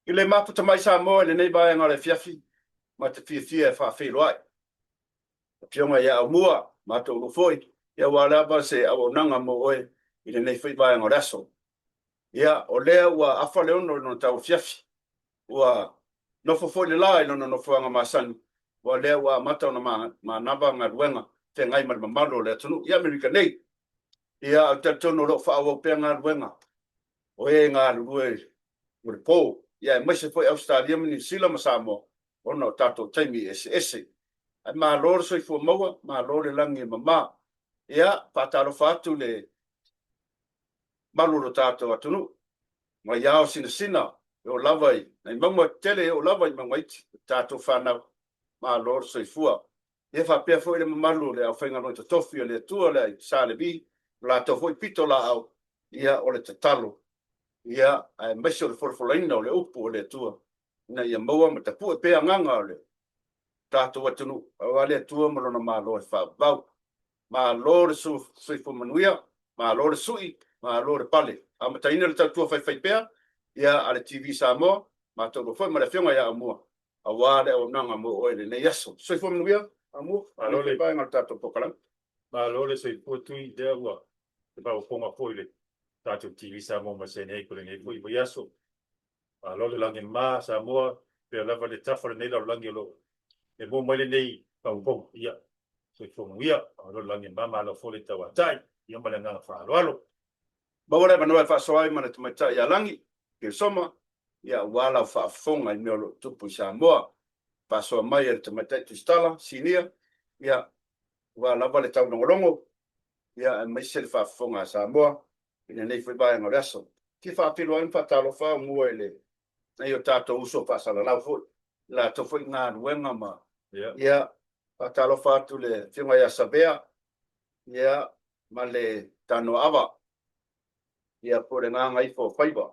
I le maputa mai sa mo le nei vai ngale fiafi ma te fia fa loai. Pionga ia mua ma to lo foi. Ia wala ba se au nanga mo oe i le nei fai vai ngale aso. Ia o lea ua afa le ono no tau fiafi. Ua no foi le lai no fuanga masani. Ua lea ua mata ona ma nava ngaruenga te ngai ma malo le tunu. Ia Amerika nei. Ia te tono lo fa o pe ngaruenga. O e ngaruenga. Ua po. Ia mai se foi Australia mini sila masamo. Ono tato taimi ese. Ai ma lor soi fu maua, ma lor le langi mama. Ia patalo fatu le maluro tato atunu. Ma iao sina. O lavai. Nei mamua tele o lavai mangaiti. Tato whanau. Ma lor soi fua. Ia fa pia foi le mamalu le au whainga noi tofi o le tua le sa le bi. La to foi pito la au. Ia o le tatalo. Ia ai meso le forfolaina o le upu o le tua. Na ia maua ma tapu e pea nganga o le tato watunu. Awale tua malona malo e wha vau. Malo le sui fumanuia. Malo le sui. Malo le pale. A mataina le tautua whai pea. Ia ale TV sa moa. Ma tau foi ma le whionga ia amua. Awale o nanga mo o ele ne yaso. Sui fumanuia. Amua. Malo le pai ngal tato pokalang. Malo le sui potui de agua. Te pao ponga foile. Tato TV sa moa ma se nei kule nei fui bo yaso. Malo le langi ma sa moa. Pea lava le tafa le nei lau langi lo. E mo mai le nei pao ponga. Ia. Sui fumanuia. Malo langi ma ma lau fole tawa tai. Ia ma le nganga wha alo alo. Bawale manua fa soai mana te mata ia langi ke soma ia wala fa fonga i nolo tupu sa moa fa so mai e te mata tu stala sinia ia wala vale tau longo ia mai sel fa fonga sa moa ina nei foi bai ngaraso ki fa pilo an fa talo fa muele nei o tato uso fa sala la fo la to foi nga wenga ma ia fa talo fa tu le finga ia sabea ia male tano ava ia por nga ngai fo faiba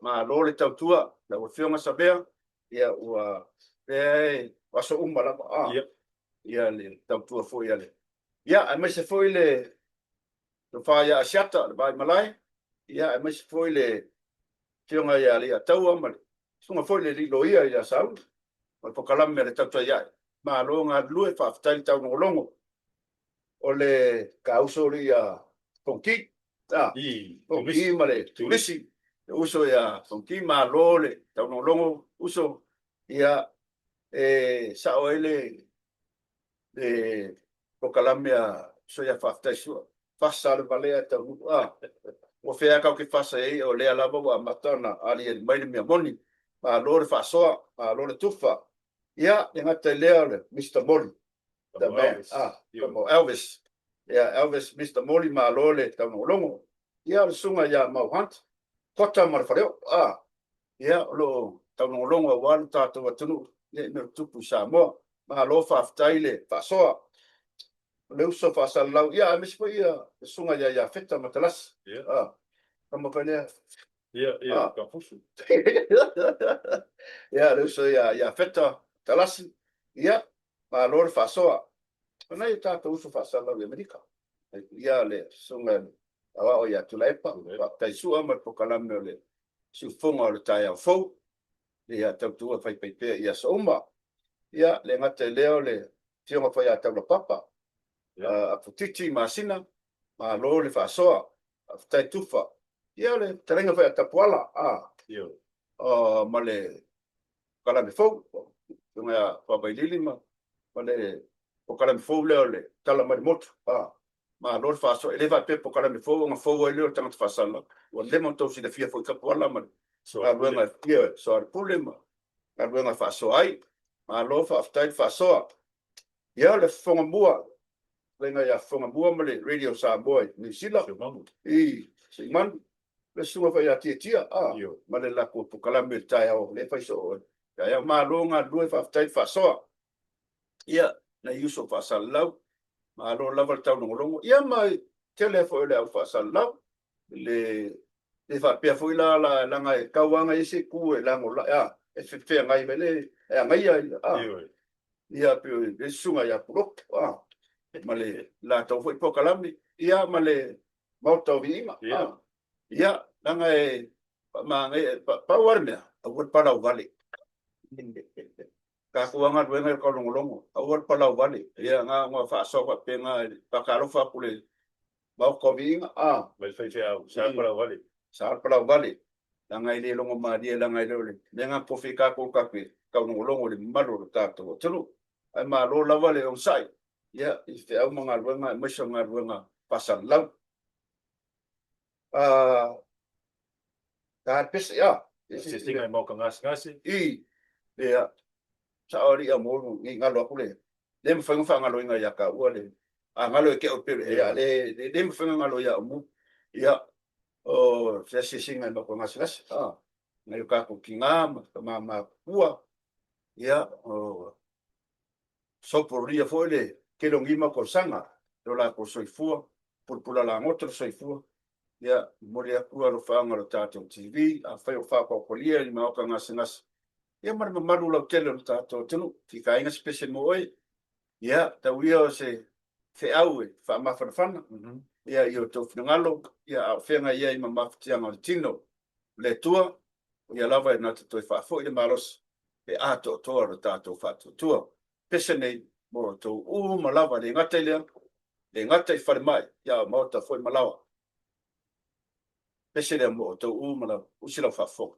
ma lole tautua la o fionga sabea ia ua waso umbala ia le tautua fo ia le ia mai se foi le no fa ia asiata le bai malai ia mai se foi le fionga ia le taua ma sunga foi le lo ia sau ma pokalam me le tautua ia ma longa lue fa fatai tau no longo o le kauso ia konki Fonki male tulisi uso ya fonki malole tauno longo uso ya sao ele de pokalamia so ya fafta sua fasal valea tau o fea ka ke fasa e o le lava wa matana ali mai me moni ma lore fasoa ma lore tufa ya ngata le Mr. Molly the man como Elvis Elvis Mr. Molly ma lole tauno longo ia le sunga ia mauhant kota marfareo ia lo tau longo wan tato watunu ne tupu sa mo ma lo faftai le fasoa le uso fasalau ia mis po ia sunga ia feta matalas kama pale ia ka fusu ia le uso ia feta talas ia ma lo fasoa na ia tato uso fasalau ia medika ia le sunga awa o ya tulaipa tai sua ma pokalam le su fonga le tai au fo le ya tau fai pe ia soma ia le ngate leo le tionga fai ata la papa a futiti masina ma lo le fa soa tai tufa ia le terenga fai ata poala ma le kala me fo nga pa bai lili ma le pokalam fo le tala mai moto ma lor faso ele va pe pokala me fo nga fo ele tanga fasala o le monto si de fia fo ka pola ma so a luenga ia so al problema a luenga faso ai ma lo fa aftai faso ia le fonga bua lenga ia fonga bua ma le radio sa boy ni sila si man le sunga fa ia tia ma le la ko pokala me tai o le fa so ia ma lo nga due fa aftai faso ia na yuso fasala ma lo lava tau no longo ia mai telefo le au fasala le fa pe foi la ngai kawanga ese ku e lango la e fe ngai mele e ngai ia pe le sunga ia pro male la tau foi pokalami ia male mauta vima ia ngai Mangai pa warme awal pala vale. Kakuangan wenga ko longo awal pala vale. Ya nga fa so pa penga pakalo fa pule. Mau ko vinga Vai fai au, sa para vale. sa pala vale. Langai le longo ma dia langai le. Lenga po fika ko kape. Ka longo le malu tato. Tulu. Ai ma lo la vale on sai. Ya ife au mga wenga mesho nga wenga pasal lau. Ka pes ya. Se tinga mau ka ngasi. Ya saori amor ngi ngalo kule dem fa ngalo nga ya ka wale ngalo ke opere ya le dem fa ngalo ya mu ya o se singa no ko ngas ngai ka ko kinga ma kua ya o so por dia foi que longima ko sanga do la ko soifua por pula la otro soifua ya moria kua ro fa ngalo tato TV a fa ko lia ni ma ka ngas ia maru lau tele o tātou tunu, ki ka inga spese mo oi, ia, tau ia o se au e, wha mawhanawhana, ia i o tau whinangalo, ia au whenga ia i ma mawhatianga o tino, le tua, ia lawa e nata toi whafo, ia maros, e ato toa o tātou whato tua, pese nei, mo tau ma lawa, le ngata i lea, le ngata i whare mai, ia mauta foi malawa, pese lea mo tau ma lawa, usilau whafo.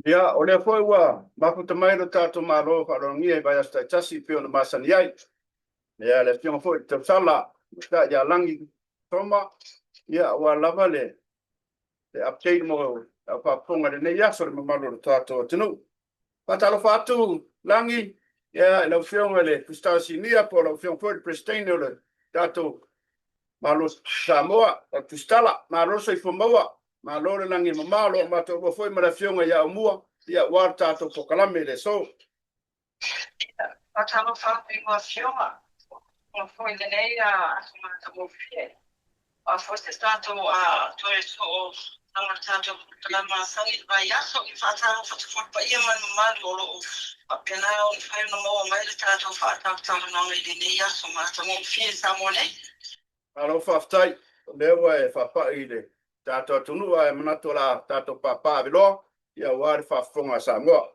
Ia, o lea foi ua mafuta mai lo tātou mālo wharongia i vai asta tasi pio na masani ai. Ia, le fionga foi te sala, ka ia langi toma, ia, ua lava le update mo a whaponga le nei aso le mamalo le tātou tinu. Patalo whātu, langi, ia, lau fionga le pustasi nia po lau fionga foi le prestene o le tātou malo Samoa, o pustala, malo so i fumaua, ma lore langi mamalo ma to foi mara fionga ya mua ya war tato pokalame le so Patalo whaapi ngā whionga. Ngā whoi nei ma ka mowhie. A whoste tātou toe so o nanga tātou la māsangi vai aso i whātaro whatawhorpa ia manu mālo o a pena o i whai na moa mai le tātou whātaro tātou nanga i nei aso ma ka mowhie sa mo nei. alo whaftai lewa e whapai le tato tunua e manato la tato papa vilo ya war whafonga Samoa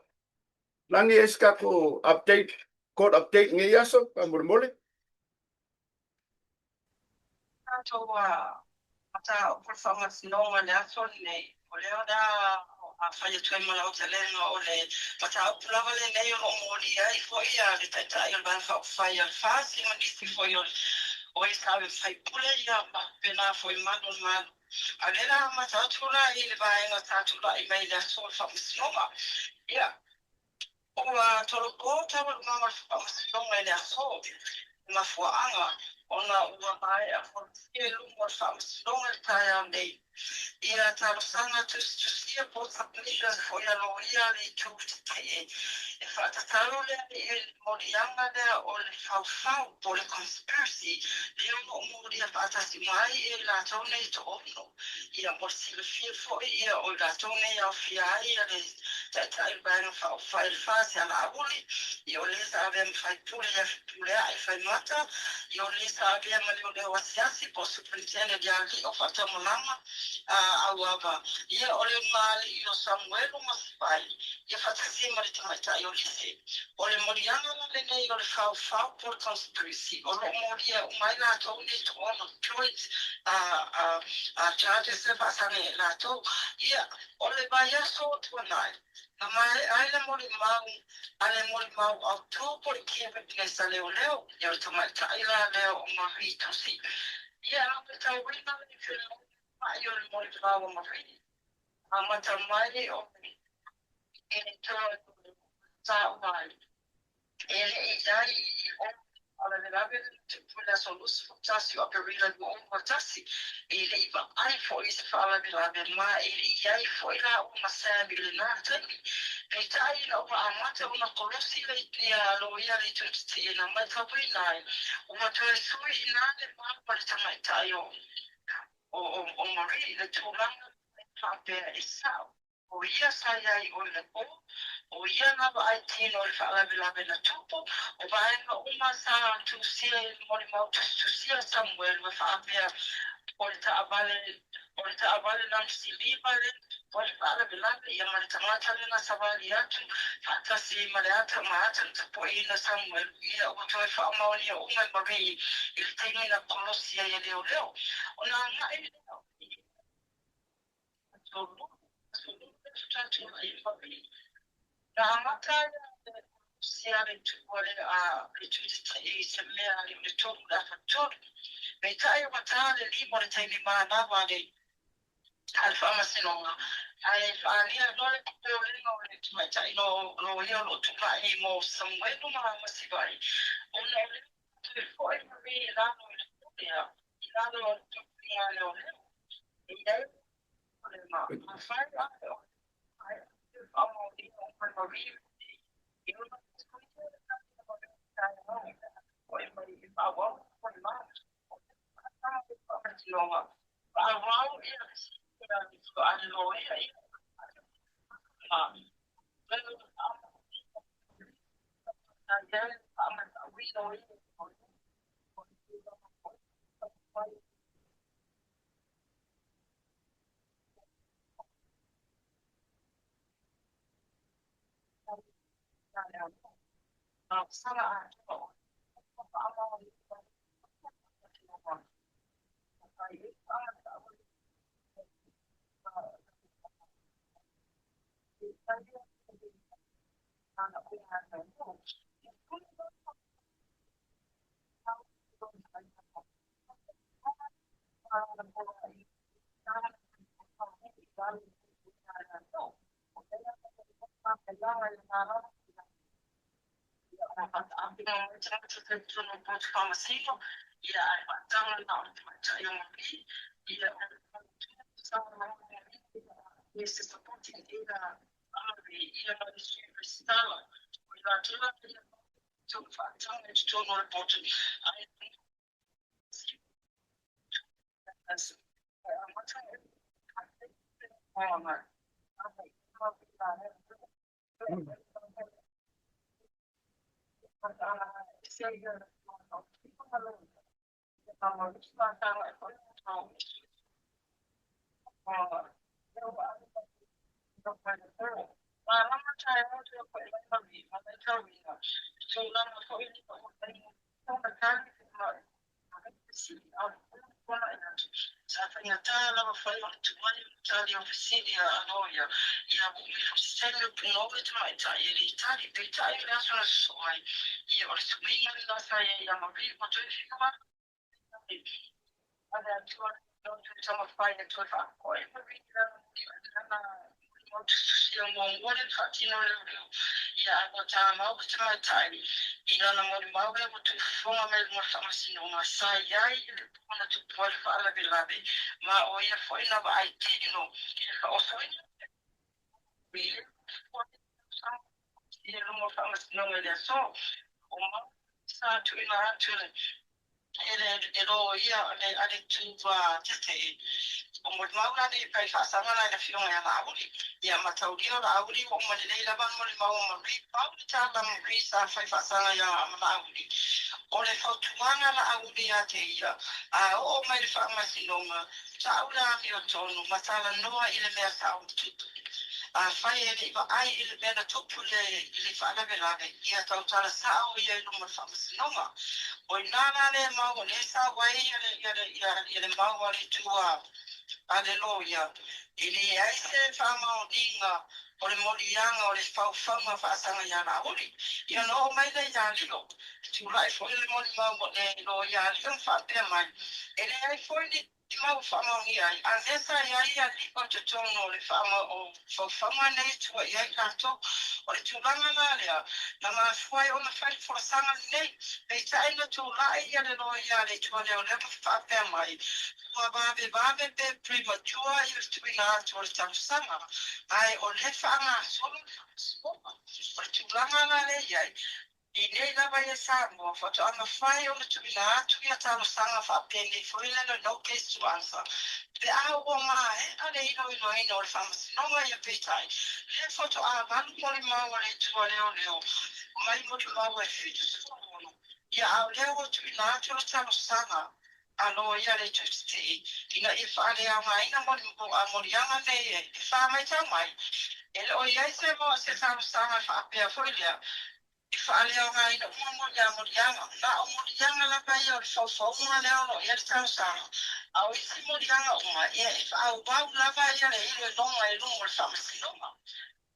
langi eska ko update code update ngi aso pa murmole Tātou mata o whanga sinonga le aso nei. O leo da a whai atue mala o te lenga o le mata o pulawa le nei o mori ai foi a le taitai o bana whai al whasi ma nisi foi o i sawe whai pule ia ma pena foi manu manu. A lera matatula i le vaenga tātula i mai le aso o whanga sinonga. Ia. O tolo ko tawa mama whanga sinonga i le aso. Ma fuanga ona ua mai a whakia lungo whanga sinonga i tai au nei. Ia tarosanga tusia po tapnisha foi a loia le tūti tai e. E whatataro lea i morianga lea o le whau po le conspiracy. Leo no moria whatasi mai e la tone i to ono. Ia morsile fia foi ia o la tone au fiai ia le tai banga whau whaile whasi a la uli. Ia o le sa avea mwhai pule a pule a i whai mata. Ia o le sa avea malio leo asiasi po superintendent ya li o whatamolama. Awava ia ole mali i o Samuel Maspai ia fatasi mari tamaita i o lise ole morianga le nei o le whau por conspiracy o lo moria o mai la tau ni to ono joint charges e pasane la tau ia ole baia so tuanai na mai ai le mori mau au tau por kieve nesa leo ia o tamaita i la leo o mahi tosi ia na tau wina ni whina Io il motivavo magari, ma tamai o e sa mai. E dai alla velave la soluzione tassi o per il buon tassi e lei va ai fuori si fa la velave ma e lei fuori la una sabile nata e dai no amata una colossi le lo ia le tutti na ma tabuina una tua sui nane ma per tamai taio o mori le tūranga whapea e sao. O ia saia i o le o, o ia ngaba ai tino le whaalawe na tupo, o vaenga uma sa tusia i mori mau tusia Samuel me whapea o le taawale nam si libale, o le whaalawe ia mare tangata le na savali atu, whatasi mare ata maata na tapo i na Samuel, ia o toi whaamaoni o umai mari i le teimi na kolosia i leo leo. O na ngai siare tu ole a tu i se mea le tu da fattor me kai matale libo le tai ma na vale alfa masinonga ai fania no le no le tu mai tai no io lo tu mai mo somewhere no ma masibai on le tu foi mi la no le ya la no tu ya no e dai ma fa ai amo di non mi io non poi ma wa ma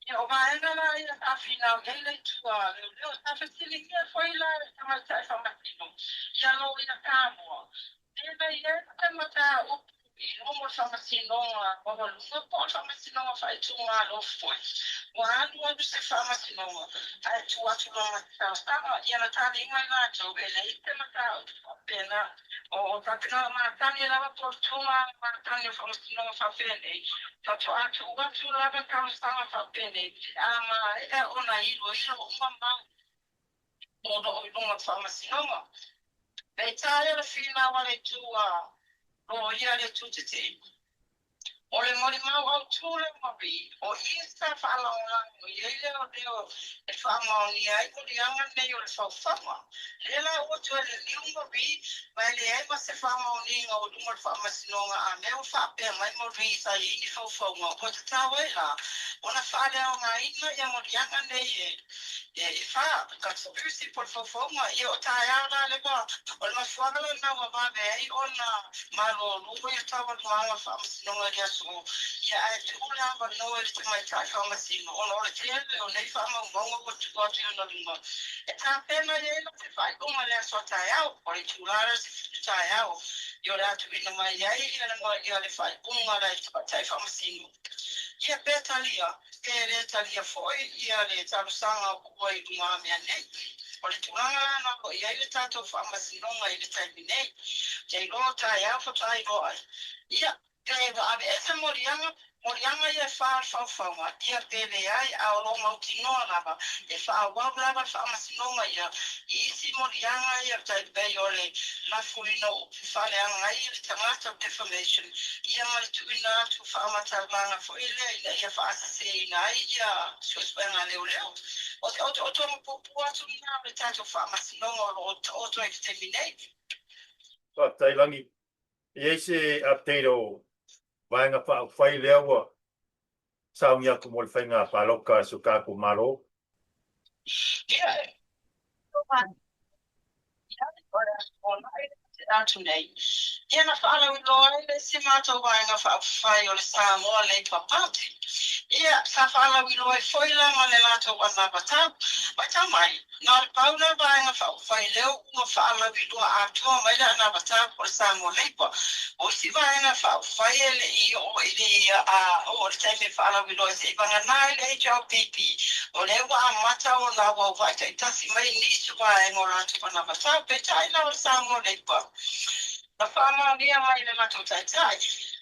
Yo vaena la ya a final ele tua yo sta facility foi la ma sta fa mattino ya lo ya camo e ya sta mata o mo fa mattino o lo po fa mattino fa tu ma lo foi quando se fa mattino a tu lo sta ya la tani mai la to ele sta mata pena o takna ma tani la fortuna ma tani fa mattino fa pene Tato atu watu lava kaustanga fa pene. Ama ona ilo umama mono o ilunga fa masinoma. Pei tale la fina wale tua o ia le tu te. O le mori mau au tūle mapi, o isa whaalaonga, o iele o reo e whaamaoni ai, o li anga nei o le whawhama. Lela o tua le liu mapi, mai le ai ma se whaamaoni ngā o lumar whaamasinonga a meo whapea mai mo risa i ni whawhaunga. O te tawe la, o na whaaleo ngā ina ia mo li anga nei e wha, ka tūsi por whawhaunga, i o tae ala le ba, o le maswagala na wa mabe ai o na malo lugo i tawa luanga whaamasinonga ria so ya tula ba no e te mai ta fa ma sino o no te o nei fa ma mo mo tu ko tu no lima e ta pena ye no te fai ko ma le so ta ya o le tula se ta ya o yo la tu no mai ya i na mo ya le fai ko ma le ta fa ma sino ya petalia e le talia foi ya le ta sanga ko i ma me nei o le tula na ko ya le ta to fa ma sino mai le ta nei te lo ta ya fo ta i go ia Kaya abe ese morianga ia whawhawha, ia pele ai a o longa utinoa lava, e whawau lava whamasinonga ia, I isi morianga ia tai bei o le lafurino o whale anga ia le tangata defamation, ia mai tuina atu whamataganga fo ile, ia whaasase ina ai ia suespenga leo leo. O tomo popu atu ina le tato whamasinonga o to exterminate. Pa tailangi. Ia se update o vaenga pa fai lewa. Saunga ku mo le fainga paloka suka ku malo. Yeah. Ia na whaala wiloa le si mātou waenga whaafai o le Samoa le papati. Ia sa whaala wiloa foi langa le lātou wana batau. Mai tau mai, nā le pauna waenga whaafai leo ua whaala wiloa atua mai le ana batau o le Samoa leipa. O si waenga whaafai le I o ili o le taime whaala wiloa se ibanga nai le HLPP. O le wa amata o la wa vai tai tasi mai nisu waenga o lātou wana batau. Pe tai na o le Samoa leipa. Na whaama nia mai le mato tai tai,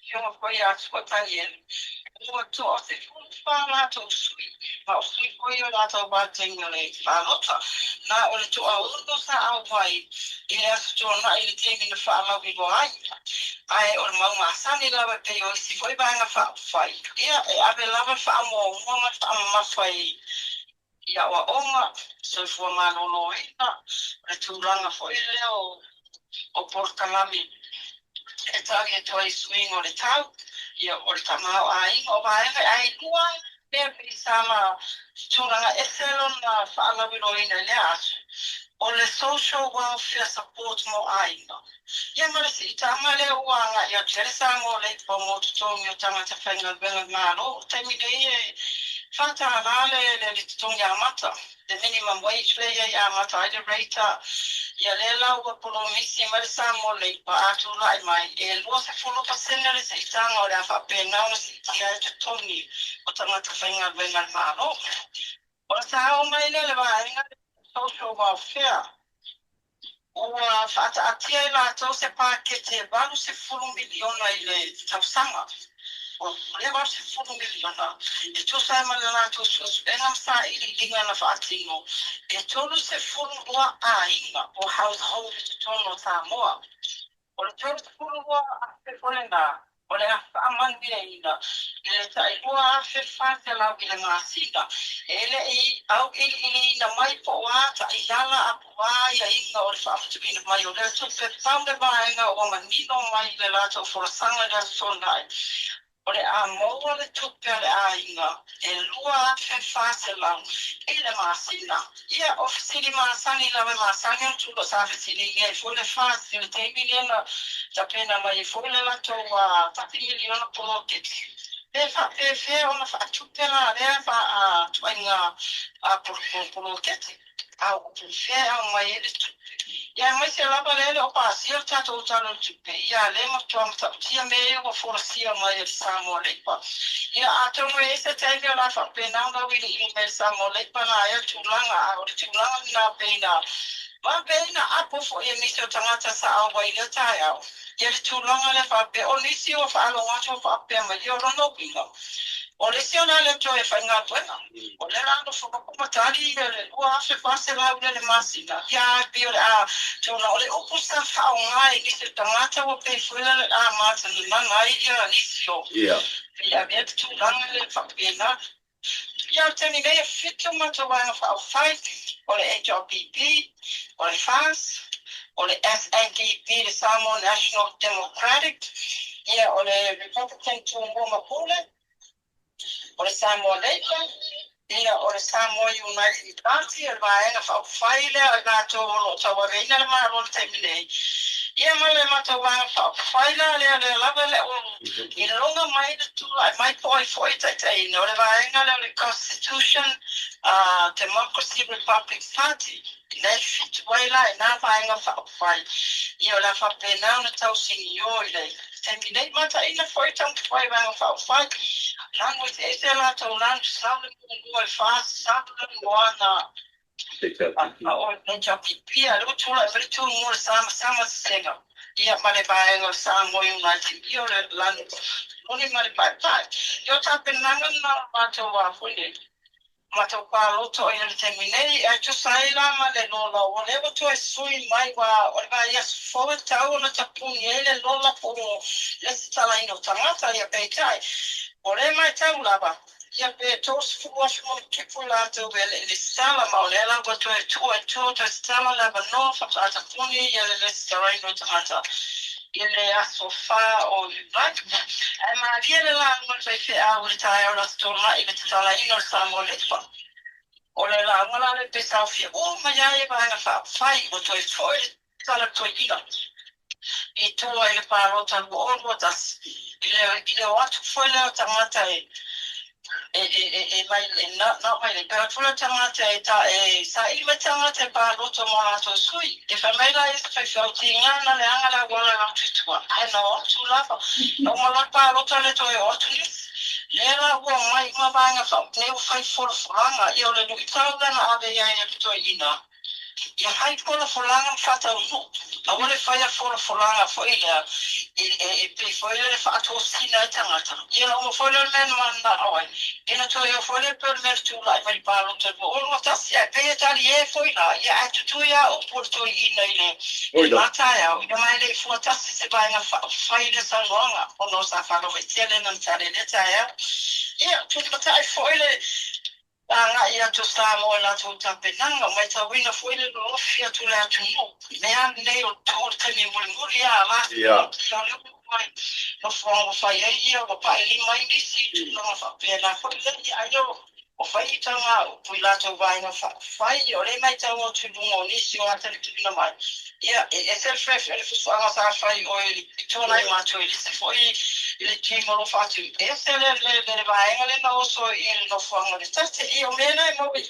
whionga koe a tuatangi elu. Ua to o te wha mātou sui, ma o sui koe o lātou wātenga le whālota. Nā o le toa uno sa au vai, I le asu tō na I le temi na whaalawi go ai. Ai o le maunga asani lawa pe o isi koe bāinga whaafai. Ia e abe lawa whaamo o mwama whaama mawhai. Ia wa onga, so fua mānono ina, le tūranga fo I leo, o Portalami e tagi e toi swing o le tau ia o le tamau a inga o vaenga ai lua mea pisama tūranga e selo na whaalawiro ina le asu o le social welfare support mo a inga ia marasi I tama le uanga ia teresa ngo le pa mo tutongi o tangata whainga benga ngaro taimi nei e whata alale le tutongi amata the minimum wage le ia amata ai le rata ia le lau polo misi mai Samoa le pa atu lai mai e lua se fulu pa senere se itanga o le afa pena o si tia e tongi o tangata whainga venga maro. O sa o mai le vaenga social welfare. Ua whata atia I lātou se pākete walu se fulu miliona I le tausanga. O le walu se fulu miliona. E to sa ma le lātou engam sa I li dinga na whaatino. E tolu se fulu ua a inga o household te tono Samoa. O le tolu se fulu ua a se whalenga. O le amandi e ina. I le tai ua a se whate lau I le ngāsina. E le au ili ina mai po wā ta I ala a po wā ia inga o le whaafutupina mai. O le tupe paule vaenga o manino mai le lātou forasanga le sonai. O le a moa le tupe le a inga, e lua a fe whase lau, I le māsina. Ia ofisiri māsani lawe māsani o tulo sa ofisiri nge, fo le whase, le te miliona, ta pena mai, fo le lato wa 30 miliona poloketi. Fe ona whaatupela rea wha tuainga polo kete. Au fe au mai ele tupe. Ia mai se lapa lele o pasia tato talo tupe. Ia le ma tua mta tia me o forasia mai ele Samoa leipa. Ia ato mo ese taimi o la whapena unga wili email Samoa leipa na ia tulanga a ori tulanga na pena. Ma pena apo fo ia misi o tangata sa au wa ila tai au. Ia le tulanga le whape o nisi o whaalo wato whape ma ia rono pinga. O le siona le to e whainga tuena. O le rano whakakumatari le ua afe pase lau le masina. Ia pio le a tona o le upusa whao ngai nisi tangata wa pe fuela le a mata ni mangai ia nisi o. Ia vea te tulanga le whapena. Ia tani mea fitu mata wanga whao whai. O le HRPP, o le FAS, o le SNDP, le Samoa National Democratic. Ia o le Republican Tūngu Mapule. O le Samoa Labour, ia o le Samoa United Party, e vaenga whauwhaile a gato o tawareina le maa rol te minei. Ia mai le matawanga whauwhaile le lava le o i longa mai le tula, mai poi foi tai no le vaenga le Constitution Democracy Republic Party. Le fit waila e nā vaenga whauwhaile. Ia o la whapena o na tau sini o i le. Te minei mata ina foi tau whai vanga whauwhaile. Language is a lot of land, sound fast, sound one. Or NJPP, I look to every 2 more summer singer. Yeah, money buying or some more united. You're a land, only money by five. You're tapping Langan matter of winning. Mato Paloto in the Terminate, I just say Lama, the Lola, whatever to a swing my or by yes, forward tower, not a punyele, Lola for let's tell I know Tamata, ya pay tie. Ore mai tau lava. Ia pe tos fuas mo kipula to vele le sala maunela go to to sala lava no fa ata puni ia le starai no tata. Ia le asofa o vai. Ai ma dia le la mo sai fe a uri tai ora storma i le sala ino samo le fa. Ore la ngola le pe sa fi o ma ia e va na fa fai go to foi sala to ina. I to ai le parota go o tas. Ile watu foi le tamata mai na mai le pero tula tamata sa i me tamata pa roto mo ato sui e fa mai la fa fa tinga na le anga la gola na tutua ai no tula fa no mo la pa roto le to e otu le la wo mai ma vanga fa ne fa for franga io le du tanga na ave ya e to ina ia hai kona folanga fata uno. A wale whaia fora folanga whaia pe whaia le whaato sina tangata. Ia la uma whaia men mana awai. Ina toi a whaia per mer tūla i mai pālo te mo. Olo tasi ai pēia tali e whaia. Ia atu tuia o porto i ina i le matai au. Ia mai le fua tasi se bainga whaia sangonga. Ono sa whalo e tele nan tale le tai au. Ia tu matai whaia nga ia to Samoa la to tapenanga mai ta wina fuile lo fia tu la tu no me an nei o to tani muri ya la ya no fo fa ia o pa li mai ni si tu no fa pe la fo le ia yo o fa i tanga o pula to vai no fa o le mai ta o tu no ni si o ata tu no mai ia e se fresh e fo sa fa o i to na ma to i se fo i le timo lo fa tu e se le vai le no so i no fo ngale tate i o mena mo i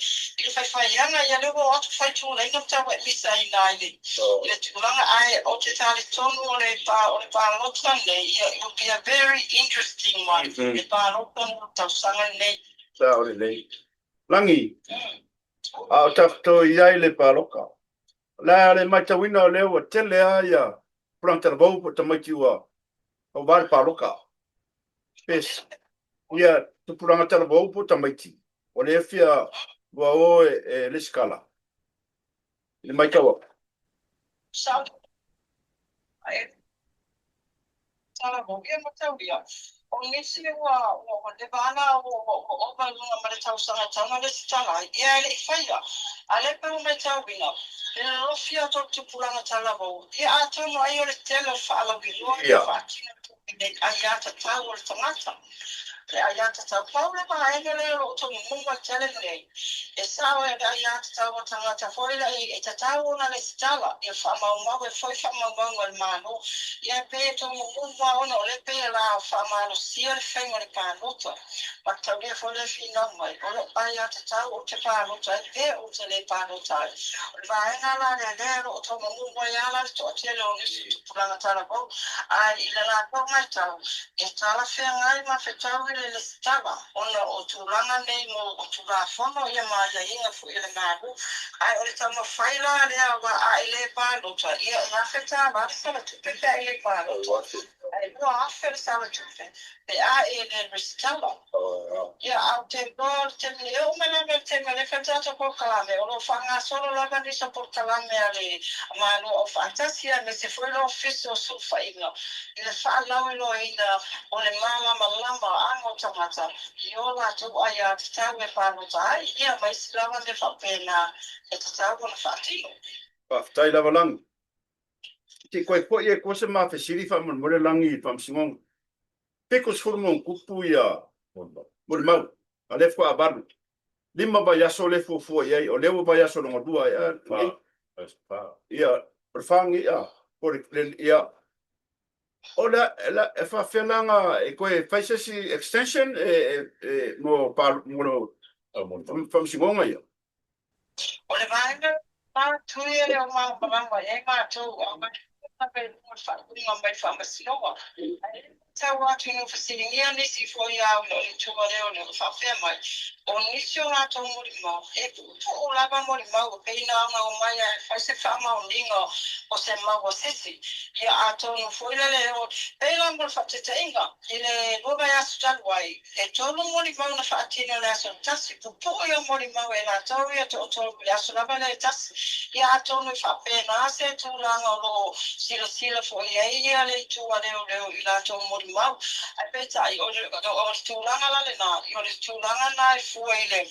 fa yana ia le o fa tu le no ta wa mi sai nai le tu langa ai o te tali tonu o le pa lo tane it will be a very interesting one le pa lo tonu ta sanga nei sa o le langi a tafto ia le paloka la le mai tawina le o tele ia planta vou po tamaitiwa o var paloka pes ia tu planta tele vou po tamaiti o le fia wa o le skala le mai tawa sa ai sala mo ia mo tau ia o nisi o le bana o ba lunga ma le tau sanga tanga le sala ia le faia ale pe o me tau bina le lo fia to tu pulanga tala bo ia ato no ai o le tele fa ala bi lo fa tina ai ata tau o tamata Pe aia tatau paule ma aega le o tongi munga tele nei. E sawa e aia tatau o tangata foila e tatau ona le stala. E whamau e foi whamau le mano. Ia pe tongi munga ona o le pe la whamalo sia le whengo le pānota. Ma tau le fo le fina mai. O le aia tatau o te pānota e pe o te le pānota. O le vaenga la le lero o tongi munga ia la to te le o nisi tupulanga tala pau. Ai i le la pau mai tau. E tala whengai ma whetau i le stala. Ona o tūranga nei mo o tūra whono ia ma ia inga fu i le ngāru. Ai o le tama whaila lea wa a i le pānota. Ia ia whetā ma le sala tupe pe i le pānota. Ai mua awhi le sala tupe. Pe a i le restala. Ia au te bol te mele o mele me te mele whetata po kalame. O lo whanga solo lava nisa po kalame a le manu o fantasia me se fuelo fiso o sufa inga. I le whaalau ilo ina o le malama lama ango tamata. I o la tu aia te tau e whanota ai. Ia mai silava le whapena e te tau o le whatino. Whaftai lava langi. Te koe po e kose ma whesiri whaman mole langi i whamsingong. Pekos furmong kupu ia mole mau. A lefo a baru. Lima ba yaso lefo fua iai. O lewo ba yaso longa dua ia. Ia. Perfangi ia. Pore ia. Ola e fa felanga e koe faisesi extension mo from Singonga ia. O le vaenga ma tui e o ma marama e ma tau a ma pe mo fa kunga mai fa ma sinoa. Tau atu no fasiringia nisi fo ia o le tuwa leo le fa fe mai. O nisi o la tau mori mau. E puto o lava mori mau pe ina anga o mai e fa se fa ma o ninga o se mau o sesi. Ia ato no fo ila le o pe ila mo fa te te inga. Ile luga ya sutalwai. E tolu mori mau na fa atino le aso tasi. Puto o mori mau e la tau ia to tolu le aso lava le tasi. Ia ato no fa pe na se tu langa o lo sila fo ia le tuwa leo ila tau mori mau. Ai peta ai o tūlanga la le nā, i o le tūlanga nā i fua i le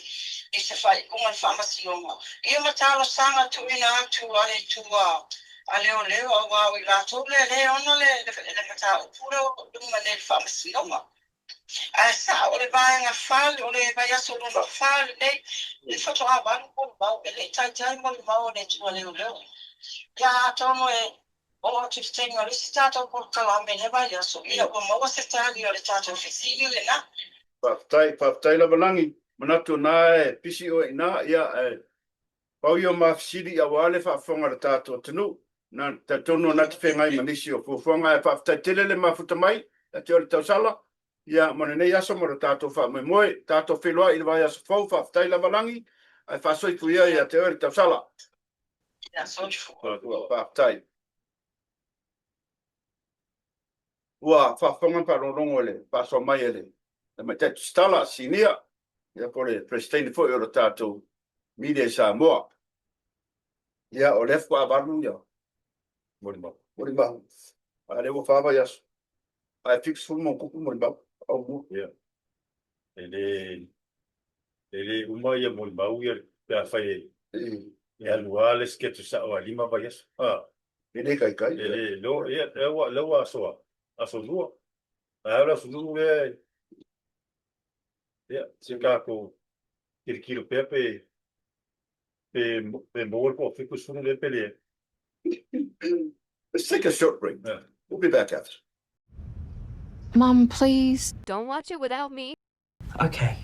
i se whai kunga whamasinonga. Ia matalo sanga tu ina atu ale tua a leo a wau i lato le ona le kata upura o lunga le whamasinonga. A sa o le vaenga whale, o le vai aso lunga whale nei, le whato a wanu o mau, e le tai mo le mau le tua leo. Ia tono e o te tenga le tato por kalame le vai aso ia o mo se tali o le tato fisili le na Whaftai lava langi. Manatu nā e pisi o ina ia pau i o ma fisiri a wale whaafonga le tātou tanu. Na ta tono na te whengai manisi o fuafonga e whaftai tele le mafuta mai. A te o le tausala. Ia mana nei aso mo le tātou wha moe. Tātou whelua i le vai aso fau whaftai lava langi. Ai whasoi puia i a te o le tausala. ia soifu Whaftai. Ua whaafonga parorongo le. Paso mai ele. Le mai tatu stala sinia. Ia pole presidente fo i o le tātou. Media Samoa. Ia o lefo a balu ia. Mori mau. Mori mau. A lewo whawa yaso. A fix full mon kuku mori mau. Au mu. Ele uma ia mori mau ia pe a whai e alua le sketu sa o lima vai aso. Ele kai. Ele lo ia lewa asoa. Aso lua. A ora aso lua e ia se kako kirikiro pepe pe mor po fico sunu le pele. Let's take a short break. We'll be back after. Mom, please. Don't watch it without me. Okay.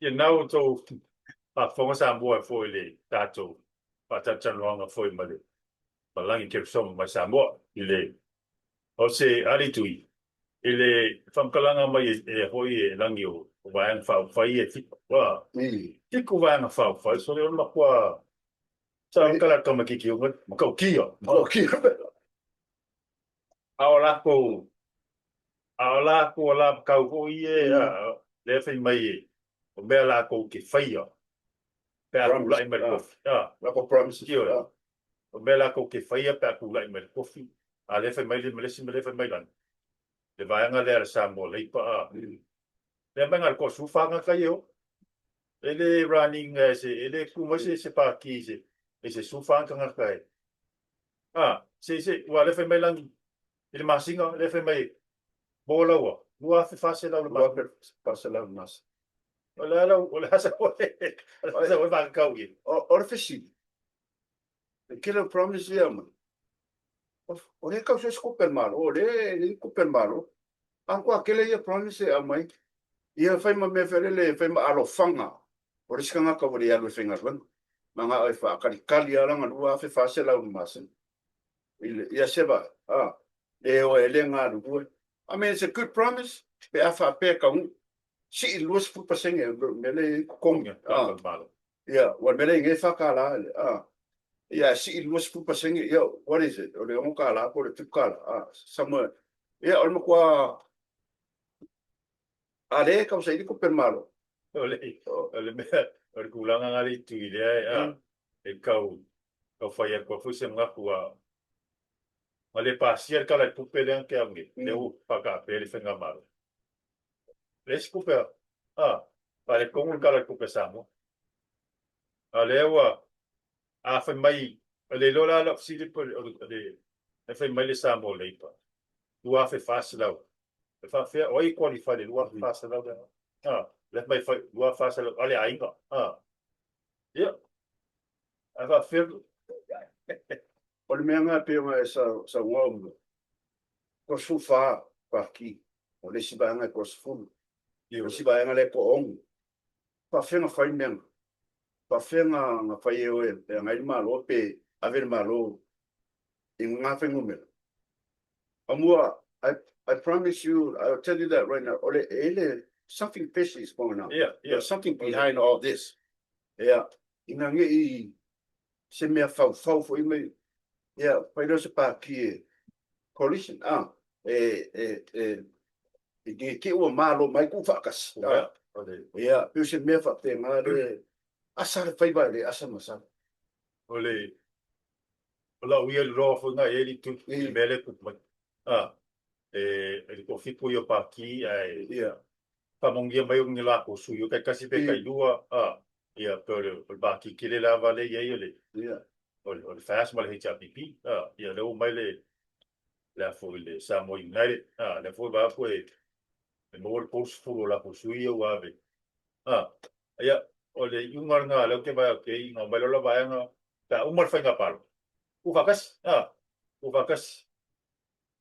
Ia nau tau a whonga sa mua foi le tātou patachanwanga foi male. Malangi ke soma mai sa mua i le. O se aritui. I le whamkalanga mai e hoi e langi o waang whai e tipa. Wa, tiku waang whai. So le on makua sa kala kama kiki o makau kia. Aolako ala kau hoi e le whai mai e. O mea la kou ke whaia. Pea kulai mai kofi. Lako promise. O mea la kou ke whaia pea kulai mai kofi. A le whai mai le malesi me le whai mai lan. Le vaianga le ara sa mo leipa a. Le mai ngar ko sufanga kai o. ele running se ele kuma se pa ki se sufan kanga kai se wa le fe mai lang ele masinga le fe mai bola wa lua fe fase la Lua pe pasa la mas. Ola hasa o va ka wi O fesi. Que le promise ya man. O he kau se skuper malo. O le skuper malo. Anko akele ia promise ya mai. Ia fai ma me fere le fai ma alo fanga. O riskanga ka wori alu finga wan. Manga ai fa kali kali ala nga lua fe fase la mas. Ia seba. E o ele nga lu. I mean, it's a good promise. Pe afa pe ka un. Si luas fu pasenge mele kong. ka malo Yeah, what mele nge fa kala. Yeah, si luas fu pasenge. Yeah, what is it? O le on kala ko le tu kala. Somewhere. Yeah, olmo kwa ale ka sa ko per malo. ole me ole kulanga ngali tu ile e kau fai ko fu se nga ku ale pasier kala pupe le ke ange le u paka pe le fenga malo le skupe pare kong kala pupe samo ale wa fa mai le lola la si le le fa mai le samo le pa tu a fe fast la fa fe oi qualify le wa fast la le mai fa wa fast la ale ainga ya fa fe O le mea ngā peo mai sa ngau. Ko su fa pa ki. O le si ba nga ko su. O si ba nga le ko ong. Pa fenga fai mea. Pa fenga nga fai e oe. E ngai malo pe aver malo. I ngā fengu mea. Amua, I promise you, I'll tell you that right now. Ole ele, something fishy is going on. There's something behind all this. Yeah. Ina nge I se mea fau fo I mei. Yeah, pai se pa ki coalition ke o malo mai ku fakas. Yeah, pe se me fa te ngare asa fai ba le asa masa. ole ola wi el ro fo nga eli tu mele ku mai ko fipo yo pa ki Yeah. pa mongia mai ngi la ko su yo ka kasi pe kai dua ia pero ba ki kile la vale ye ele Yeah. o fast mal he chapipi ia le mai la fo le Samo United le fo ba fo e no el post fo la ko su yo ave ia o le yungar nga le ke ba ke no ba lo ba nga ta umar fa nga palo u fakas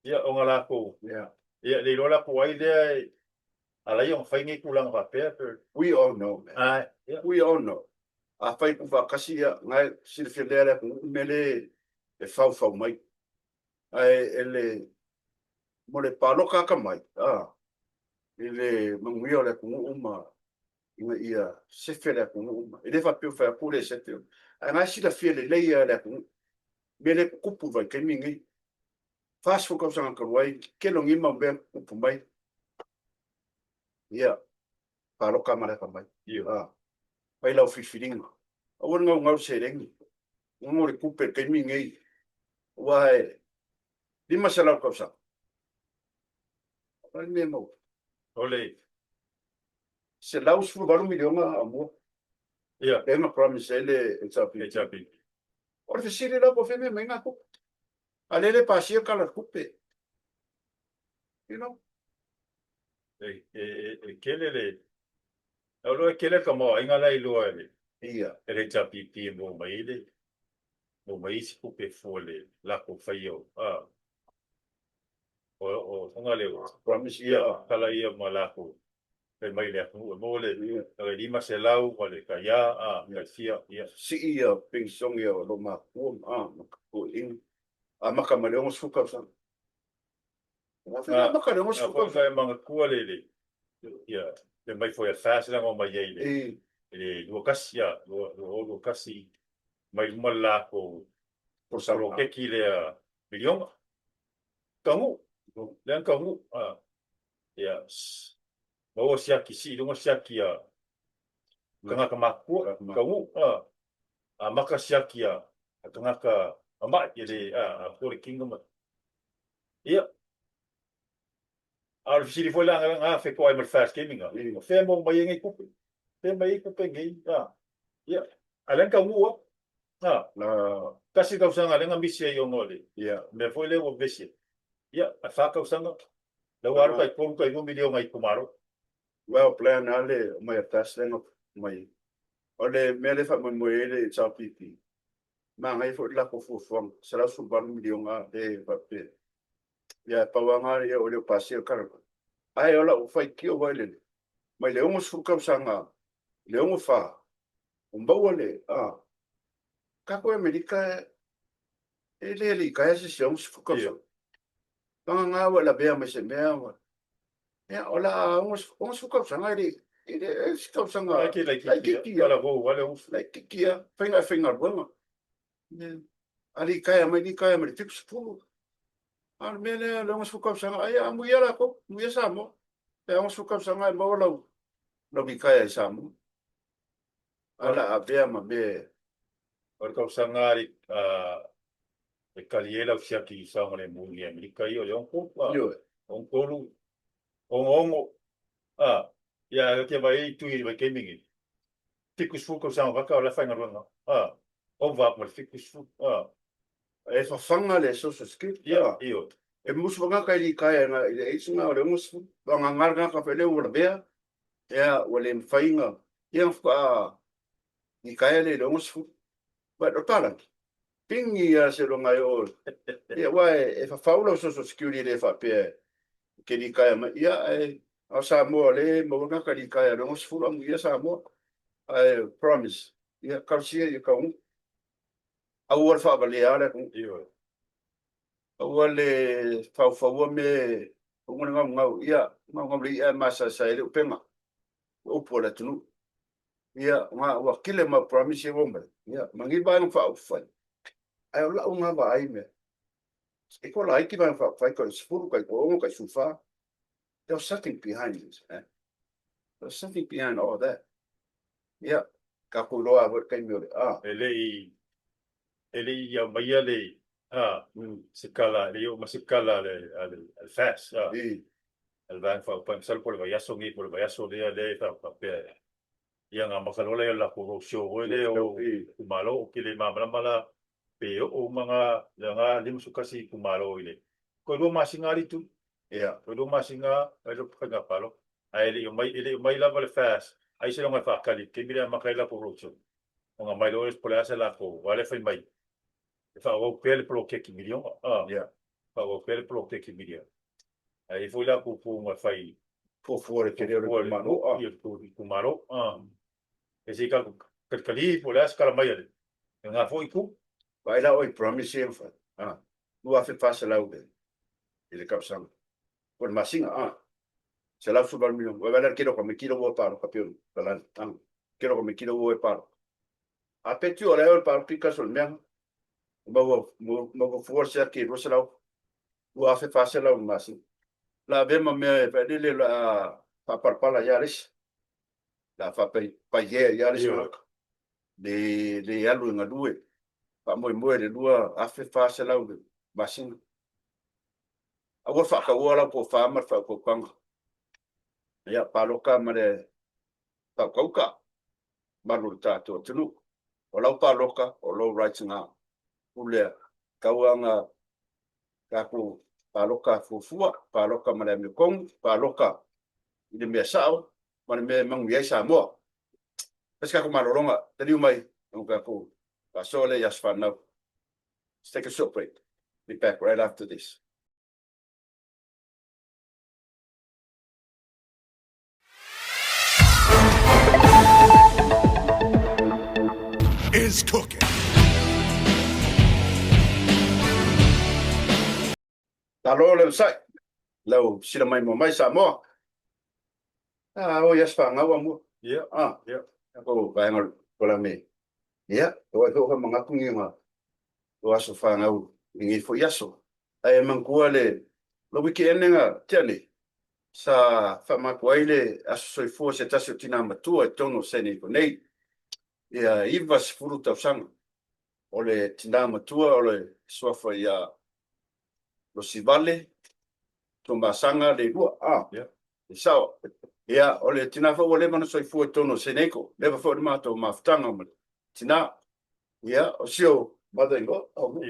ia o nga la ko Yeah. ia le lo la ko ai le ala yung fa ngi kulang pa pe We all know, man. yeah. We all know. A fai ku fakas ia ngai si fe le ku mele e fau mai. Ai ele mo le palo ka mai. Ele manguio le ku uma ia se fe le ku uma. Ele fa pe fa ku le se te. Ngai si la fe le ia le ku mele ku pu vai ke mingi. Fast for kausa ka wai ke lo ngi ma be ku mai. Ia. Palo ka mare ka mai. Pai lau fifiringa. Awan ngau se rengi. Ngori kupe ke mingi. Wai. Di masalah kausa. Ai me mo. ole Se lau su baru milionga amo. yeah Tenga promise ele chapi Or se sire la po feme menga ku. Alele pasia kala kupe. You know? kelele olo kele como inga la ilo Ia. ele chapi mo mai si kupe fole la ko fayo o nga le Promise ia ia. kala ia malako pe mai le mo le lima se lau o le kaya sia ia Si ia pensong ia lo ma ku ko in. Maka maleong suka sa. Maka maleong ko suka. fa manga ku le ia le mai foi fast la mo mai ele lo kasia lo kasi mai malako Por salo ke kile milion kamu dan kamu ya bawa siaki si dong siaki kanga kamaku kamu maka siaki kanga ka ama jadi for kingdom ya al siri foi lá fe ko ai mal fast gaming fe mo mai ngai ku pe mai ko pe ngai ya alang ka mua La kasi ka usanga lenga misia yo ngole ya me foi le o besi ya fa ka usanga la war ka ko ka ngumi dio ngai kumaro well plan ale mai tas lengo mai. Ole mele fa mo ele cha pipi. Ma ngai fo la ko fu fong sala su ban milionga de pape. Ya pawanga ya ole pasir kar. Ai ola o fai ki o wale. Mai le umo su kam sanga. Le umo fa. Wale ka ko Amerika ele ka ese siong su kam sanga. Nga wala bea me se mea. Ya ola umo su kam sanga ele kam sanga. like kala go wale us Like kia finger bonga. Ali kaya mai ni kaya mai tips pu. Al mele lo mas fukap sanga ay amu yara ko mu ya samo. Ya mas fukap sanga mo lo bi kaya samo. Ala abia ma be or ka usanga ri e kaliela usia ki usanga le mu ni Amerika yo yo ko yo. on kolu ongo ya ke vai tu i vai ke mingi tikus fu ko usanga ka la fanga ronga on va mal tikus fu E fa fanga le so skill. ya io E mus wanga kai li kaya na ile isinga le mus wanga ngarga ka pele ur be. Ya wale mfainga. Yang fa ni kaya le mus fu. Ba do talan. Pingi ya se lo ngai o. Ya wai e fa faula so security le fa pe. Ke di kaya ma ya au Samoa le mo nga ka di kaya no mus fu ang ya Samoa. I promise. Ya kalsia ya ka awal fa bali ala io awal le fa me ngau ya ngau li masa sa ile pema o pola tunu ya nga wa kile ma promise wo me ya mangi ba ng fa ai la nga ba ai me e ko la ki ba fa ko sfuru ka sufa there's something behind this there's something behind all that ya ka ko lo a kai me ele ya maya le sikala le yo masikala le al fast el van fa pa sal por vaya songi por vaya so le fa pe yang makalola la corruption le o kumalo ke le mala pe o mga nga lim sukasi kumalo ile ko do masingari tu ya ko do masinga lo panga palo ai le mai la vale fast ai se nga fa kali ke mira makaila corruption nga mai lo es por hacer la ko vale fa mai fa o pele pro ke ki million ya fa o pele pro ke ki million ai foi la ku nga fai for que le ro mano kumalo ese kali por las calamaya nga foi ku vai lá oi promise him fa lu afe fasa lá o ele capsang por masinga se la su balmio vai ver quiero como quiero votar campeón talan quiero como quiero votar a petio ora el par pica sul men mo forse aqui rosa lá lu afe fasa lá o masin la vema me pedile la pa pala yaris la fa pa yaris de alu nga due pa mo de lua afe fasa lá o masin a fa ka wala po fa mar fa ko kang ya paloka mare pa kauka maru tato tunu o lau paloka o low rights nga ule kawanga kaku paloka fufua paloka mare me kong paloka ile me sao mare me mang ye sa mo eska ko maroronga tadi mai nga ko pasole yasfa now. Let's take a short break. Be back right after this. Is cooking. Talo le sai. Lau sila mai sa mo. O yasfa nga wa mo. ya Ako kaya wala me. Ya, o ko mga kunginga. O aso fa nga ngi fo yaso. Ai mangkua le lo wiki enenga tiani. Sa fa makuaile aso soi fo se taso tina matua tono seni ko nei. Ya ivas furuta sang. Ole tina matua ole sofa ya lo sivale. Tombasanga le lua. ya Sao Ia, o le tina fo le mana soifua tono seneko, leva fo le mato maftanga ma tina. Ia, o sio madengo, au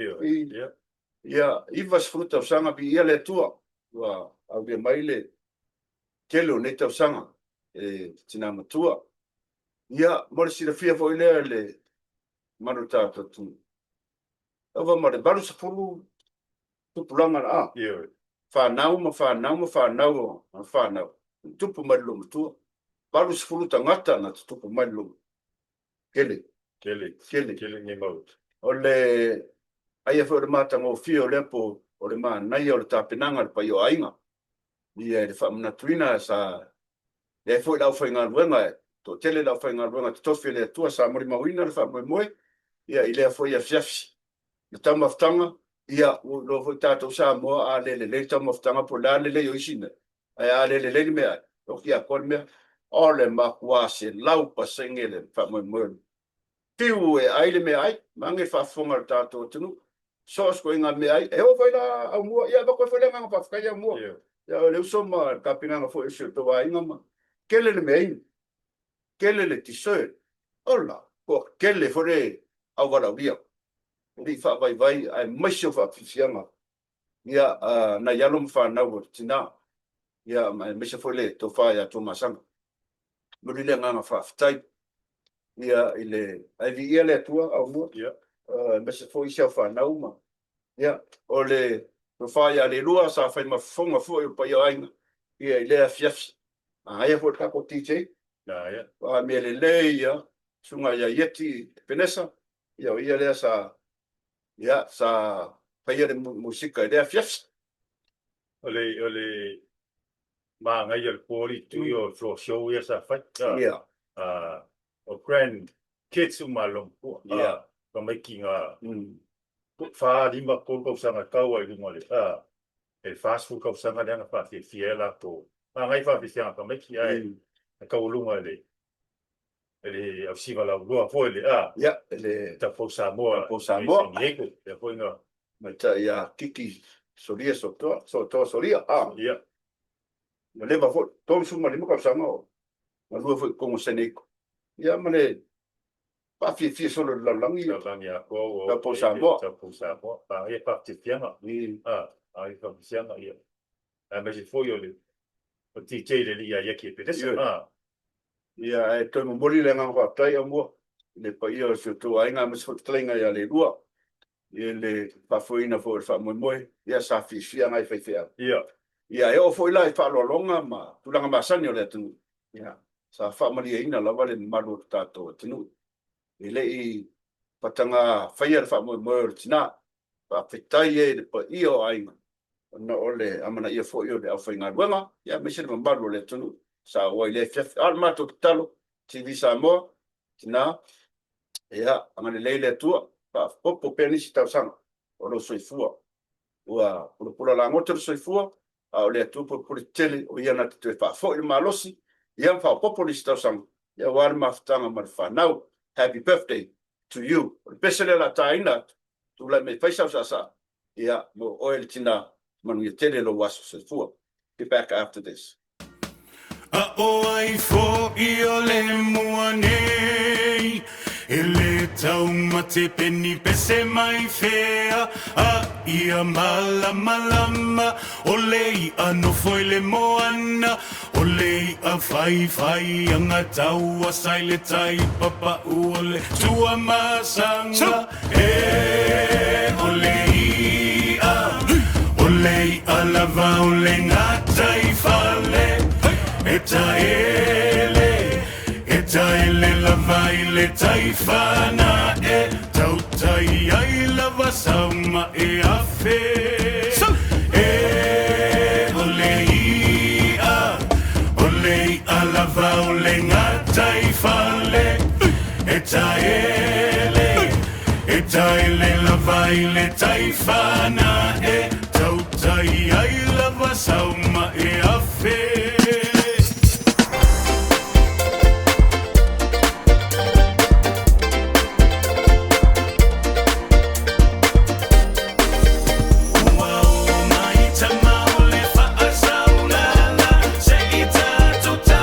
ia, iwa sfruta usanga bi ia le tua, wa au le maile kelo ne tau sanga, tina matua. Ia, mora sira fia fo le manu tātou tu. Awa mare baru sapulu tupulanga na a. Whanau ma whanau ma whanau ma whanau. Tupu mailo matua. Baru sapulu tangata na tupu mailo. Kele ni mau. O le aia fo le matanga o fio le po o le maa nai o le tāpenanga le pai o ainga. Ia le whamanatuina sa le fo lau whainga ruenga e. To tele lau whainga ruenga te tofi le tua sa mori mawina le whamoe. Ia ilea fo ia fiafsi. Le tamaftanga, ia lo fo tātou sa moa a le tamaftanga po la le o isina. Ai a le ni mea. O kia kon mea. O le makua se lau pa sengele whamoe. Tiu e aile mea ai. Mange whafonga le tātou tunu. Sos ko inga mea ai. E o whaila au mua. Ia bako whaile nganga whafkai au mua. Ia le usoma kapinganga fo isio toa inga ma. Kele le mea inu. Kele le tisoe. Ola. Ko kele fo le au wala uria. Ri fa vai ai maisho fa fisianga. Ia na yalo mfa na wo tina. Ia maisho fo le to fa ya to masanga. Muri le nganga fa ftai. Ia ile ai vi ele tua au mo. Ia maisho fo isha fa na uma. Ia ole to fa ya le lua sa fa ma fonga fo yo pa yo ainga. Ia ile afiaf. Ai fo ka ko TJ. Ya. Pa me le ia sunga ya yeti penesa. Ia le sa ia sa paia de musika de fias. Ole ma ngai el poli tu yo show ya sa fa. Ia. O grand kids umalong po. Ia. Pa making fa di ma ko sanga kau ai ngole. El fast food ko sanga dia na fa fiela to. Ma ngai fa fianga pa making ai. Ka ulunga le. Ele au siva la lua foi le ia ele ta po Samoa niego le foi no mata ia kiki solia soto solia ia me leva fo tom suma le mo ka sama ma lua foi como seneko ia mane pa fi solo la langi a ko ta po Samoa pa ia parti fianga ai fa fianga ia ma se foi le o TJ le ia ki pedesa ia e toi mori le ngā tai amua. Le pa ia o to ainga mas fotlenga ia le lua. Ia le pafoina fo fa moe. Ia sa fisia ngai fai. Ia e o foi lai fa longa ma tulanga masani o le tunu. Ia sa fa mali ina lava le malu tato tunu. Ile I patanga fai fa moe tina. Pa fetai e le pa ia o ainga. Na ole amana ia fo ia le au fai ngā ruenga. Ia me se malu le tunu. Sa wai le fiaf almato talo TV Samoa tina ia amane leile tua pa popo penisi tau sanga o lo soifua ua pula la motor soifua a le tu po tele o ia na te fa fo il malosi ia fa popo ni tau sanga ia war maftanga mar fa now happy birthday to you pesele la taina tu la me faisa sa ia mo oil tina manu ia tele lo waso soifua. Be back after this. Ai fo io le muane ele tau mate peni pese mai fea ia malama ole ano foi le moana ole a fai anga tau asai le tai papa ole tua masanga ole alava ole ngatai fale Etaele la vai le taifana tautai ai lava sauma afe olei alava ole ngatai fale etaele la vai le taifana tautai ai lava sauma afe Tama ole fa asaulala se ita tuta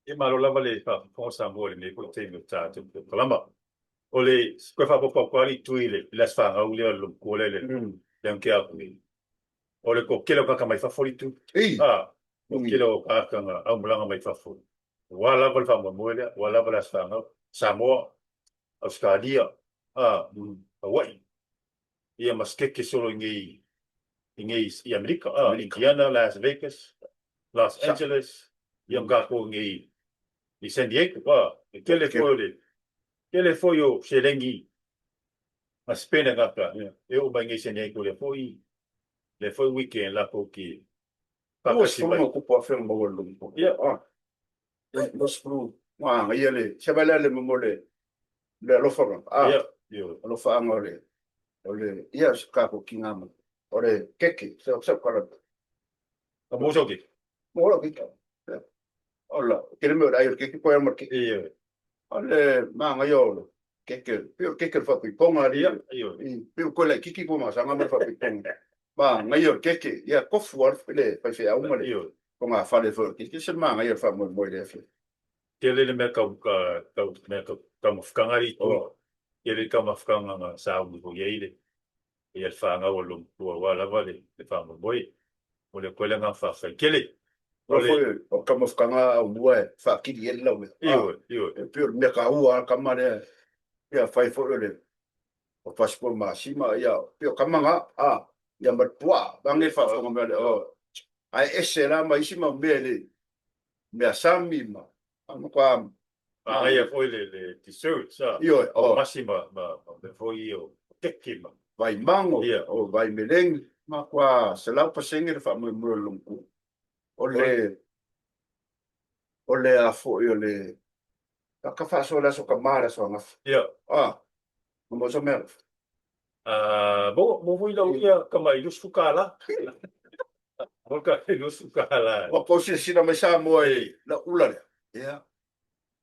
e malo lava le fa po Samoa le ko te no ta te kalama o le ko fa po kwali tuile le fa au le lo ko le le anke a ni o le ko kelo ka mai fa foli tu o kelo ka ka au mulanga mai fa foli wala ko fa mo le wala ba sa Samoa Australia Hawaii ia maskeke solo ngi i Amerika Indiana Las Vegas Los Angeles ia ka ko ngi i San Diego kele foi o selengi mas pena ngaka eu ba ngi San Diego le foi weekend la ko ki Os frumo ko po fe mo lo po. Los fru. Ia le chabala le mo le lo fora. Lo fa ngole. Ole ia ka ko kingama. Ole keke se kara. mo so ki Mo lo ki. Ola, kele me ai keke ko mar ki. Ole manga yo keke, pio keke fa pi ponga ria. Pio ko le kiki po ma sanga ma fa pi ponga. Ba ngayo keke ia ko fuar pele pa fe au ma le. Ko ma fa le fo keke se ma ngayo fa mo le fe. kele le me ka mo fkangari kele ka mo fkanga sa u ko yeile ia fa nga o lo wala vale le fa mo boy o le ko le nga fa kele O foi o kama fkanga o bua fa ki di ela me. Pio me ka ua kama le ia fai fo le. O passport ma sima ia pio kama nga ia matua bange fa fo me le o ai esera ma isima me le sami ma amo kwa ia foi le dessert sa o masima me foi o tekima vai mango o vai meleng ma kwa selau pasenge fa mo lungku ole a fo le ka fa so la so ka mara so nga mo so me mo foi la ia ka mai lus fukala mo ka lus fukala o po si na me sa mo la ula ia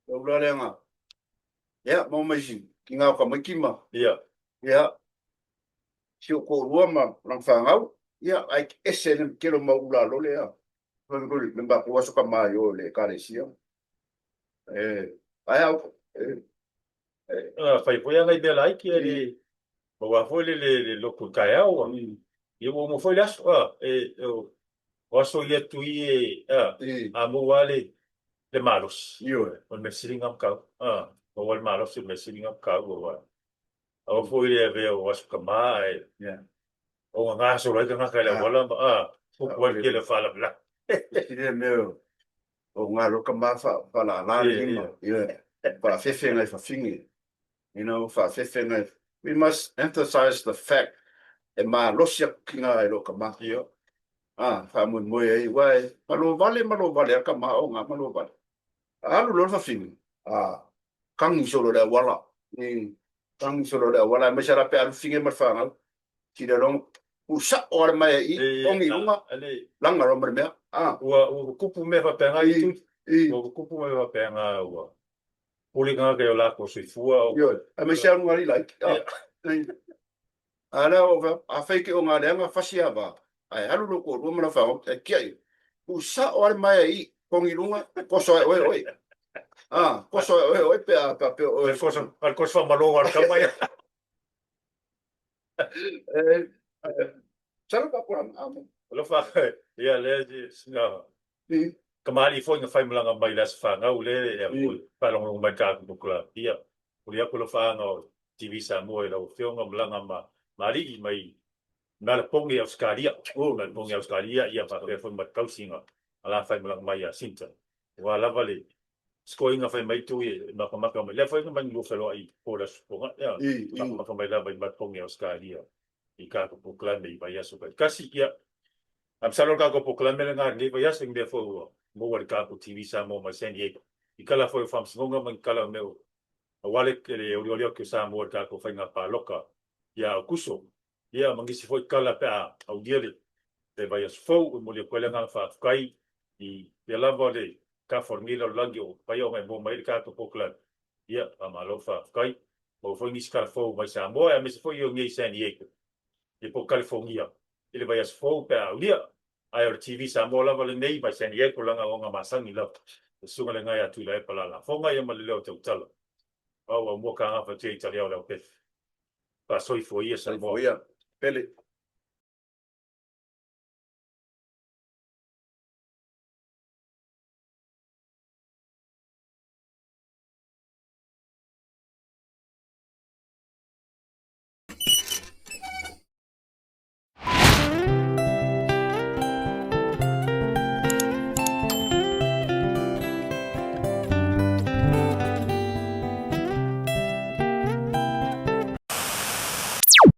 la ula le nga ia mo mai si ki nga ka makima ia si ko rua ma lang fa ngau ia ai esen kilo ma ula lo le me ba ko so ka mai o le ka le si ai au fai foi ngai be lai ki ele mo wa foi le loku kai au e mo foi las o so ye tu a mo wale le malos o me siling am ka o wal malos me siling am ka o foi le ve o was ka mai o nga so le nga ka le wala o wal ke le fala bla Ile meu o nga lo ka ma fa la para fefe ngai fa fingi fa fefe ngai we must emphasize the fact e ma lo sia kinga lo ka ma fa mo ai wai ma lo vale ka ma o nga ma lo vale lu lo fa fingi kang solo le wala ni kang solo le wala me sera pe al fingi ma fa ngal ti de long usa or mai ongi lunga langa ro me o kupu me fa penga i tu o kupu me fa penga o puli nga ke la ko se fua a me sera ngali like ala o a fake o nga le fa sia ba ai alu lo ko ro me fa e kia usa or mai ongi lunga ko so oi ko so oi pe al ko fa malo ar ka mai Sala ka ko lo fa ia le singa kamali foi nga fai malanga mai las fa nga ule pa long mai ka ku kula ia ulia ko lo fa nga TV Samoa lo fionga malanga mari mai na pongi Australia na pongi Australia ia pa pe foi mai kausinga ala fai malanga mai sinta wala vale skoinga fai mai tu na ka maka mai le foi nga mai lo felo ai po la sponga ia na ka mai la mai pongi Australia i ka ko kula nei vai aso kasi ia am salor ka ko kula me nga ni vai aso nge fo mo wa ka ko TV Samoa ma San Diego i kala foi fam songa man kala meu wale ke le olio ke Samoa ka ko fai nga pa loka ia kuso ia mangisi foi kala pa au diele te vai aso fo mo le kwela nga fa kai i pe la vole ka formila langio pa yo me mo mai ka ko kula ia amalo fa kai o foi ni ska fo vai Samoa me se foi yo ngi San Diego e po California ele vai as fo pe aulia ai o TV Samoa la vale nei vai San Diego langa onga masangi la sunga le ngai atu le palala fonga ia malileo te utala au mo ka nga fa te italiao le pe pa soi fo ia sa mo Ia, pele.